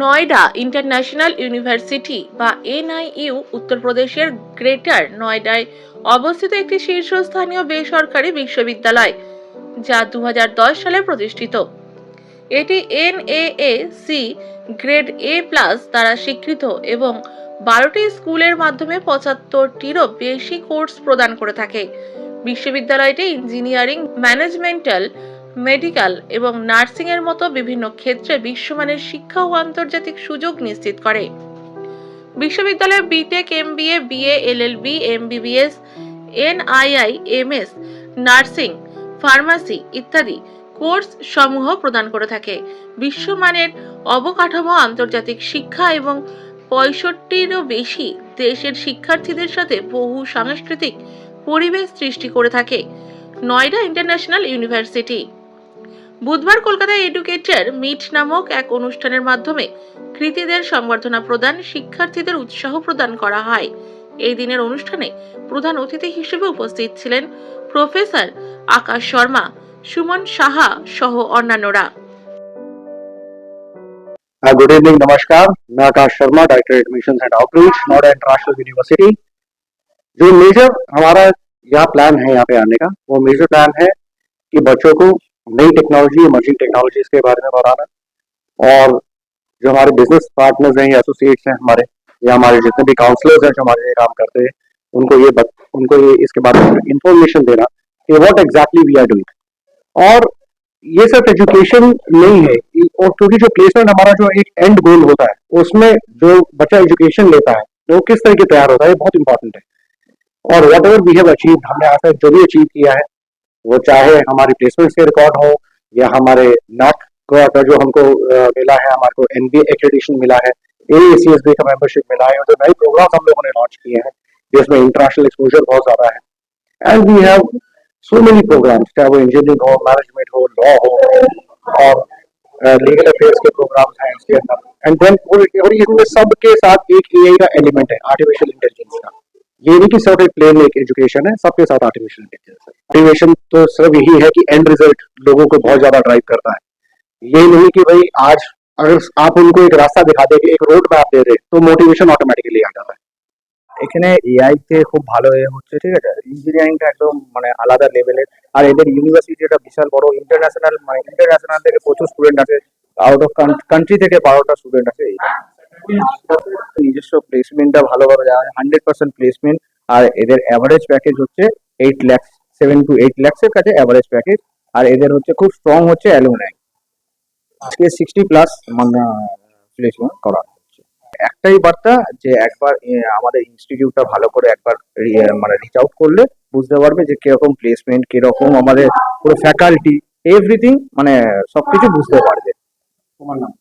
Noida international university বা এনআইইউ উত্তরপ্রদেশের greater নয়ডায় অবস্থিত একটি শীর্ষস্থানীয় বেসরকারি বিশ্ববিদ্যালয়, যা 2010 সালে প্রতিষ্ঠিত। এটি NAAC গ্রেড A+ দ্বারা স্বীকৃত এবং 12টি স্কুলের মাধ্যমে 75টিরও বেশি কোর্স প্রদান করে থাকে। বিশ্ববিদ্যালয়টি ইঞ্জিনিয়ারিং, ম্যানেজমেন্টাল, মেডিকেল এবং নার্সিং এর মতো বিভিন্ন ক্ষেত্রে বিশ্বমানের শিক্ষা ও আন্তর্জাতিক সুযোগ নিশ্চিত করে। বিশ্ববিদ্যালয়ে BTech, MBA, BA, LLB, MBBS, NII, MS, nursing, pharmacy ইত্যাদি কোর্স সমূহ প্রদান করে থাকে। বিশ্বমানের অবকাঠামো, আন্তর্জাতিক শিক্ষা এবং 65টিরও বেশি দেশের শিক্ষার্থীদের সাথে বহু সাংস্কৃতিক পরিবেশ সৃষ্টি করে থাকে নয়ডা ইন্টারন্যাশনাল ইউনিভার্সিটি। বুধবার কলকাতায় এডুকেটর মিট নামক এক অনুষ্ঠানের মাধ্যমে কৃতীদের সংবর্ধনা প্রদান, শিক্ষার্থীদের উৎসাহ প্রদান করা হয়। এই দিনের অনুষ্ঠানে প্রধান অতিথি হিসেবে উপস্থিত ছিলেন প্রফেসর আকাশ শর্মা, সুমন সাহা সহ অন্যান্যরা। गुड इवनिंग, नमस्कार। मैं Akash Sharma, director admission and outreach, Noida international university. जो मेजर हमारा यहाँ प्लान है यहाँ पे आने का, वो मेजर प्लान है कि बच्चों को नई टेक्नोलॉजी, इमर्जिंग टेक्नोलॉजीज के बारे में बताना, और जो हमारे बिजनेस पार्टनर्स हैं या एसोसिएट्स हैं हमारे, या हमारे जितने भी काउंसलर्स हैं जो हमारे लिए काम करते हैं, उनको ये इसके बारे में इंफॉर्मेशन देना कि what exactly we are doing. और ये सिर्फ एजुकेशन नहीं है, और क्योंकि जो प्लेसमेंट हमारा जो एक एंड गोल होता है, उसमें जो बच्चा एजुकेशन लेता है तो किस तरह के तैयार होता है, ये बहुत इंपॉर्टेंट है। और whatever we have achieve, हमने आज तक जो भी अचीव किया है, वो चाहे हमारी प्लेसमेंट के रिकॉर्ड हो या हमारे NAAC का जो हमको मिला है, हमारे को NBA एक्रेडिटेशन मिला है, AACSB का मेंबरशिप मिला है, और जो नए प्रोग्राम हम लोगों ने लॉन्च किए हैं जिसमें इंटरनेशनल एक्सपोजर बहुत ज्यादा है। And we have so many programs, चाहे वो इंजीनियरिंग हो, मैनेजमेंट हो, लॉ हो, और लीगल अफेयर्स के प्रोग्राम्स हैं इसके अंदर। एंड देन और इनमें सबके साथ एक AI का एलिमेंट है, आर्टिफिशियल इंटेलिजेंस का। ये नहीं कि सिर्फ एक प्लेन एक एजुकेशन है, सबके साथ आर्टिफिशियल इंटेलिजेंस है। मोटिवेशन तो सिर्फ यही है कि एंड रिजल्ट लोगों को बहुत ज्यादा ड्राइव करता है। ये नहीं कि भाई आज अगर आप उनको एक रास्ता दिखा दे, एक रोड मैप दे दे, तो मोटिवेशन ऑटोमेटिकली आ जाता है। এখানে এআই তে খুব ভালো হচ্ছে, ঠিক আছে। ইঞ্জিনিয়ারিংটা একদম মানে আলাদা লেভেলের, আর এদের ইউনিভার্সিটিটা বিশাল বড়, ইন্টারন্যাশনাল থেকে প্রচুর স্টুডেন্ট আছে, আউট অফ কান্ট্রি থেকে 12টা স্টুডেন্ট আছে। নিজস্ব প্লেসমেন্টটা ভালোভাবে 100% প্লেসমেন্ট, আর এদের অ্যাভারেজ প্যাকেজ হচ্ছে 8 লাখ, 7 to 8 লাখের কাছে অ্যাভারেজ প্যাকেজ। আর এদের হচ্ছে খুব স্ট্রং হচ্ছে অ্যালুমনাই, আজকে 60+ মানে প্লেসমেন্ট করা। একটাই বার্তা যে একবার আমাদের ইনস্টিটিউটটা ভালো করে একবার মানে রিচ আউট করলে বুঝতে পারবে যে কিরকম প্লেসমেন্ট, কিরকম আমাদের পুরো ফ্যাকাল্টি, এভরিথিং মানে সবকিছু বুঝতে পারবে। তোমার নাম?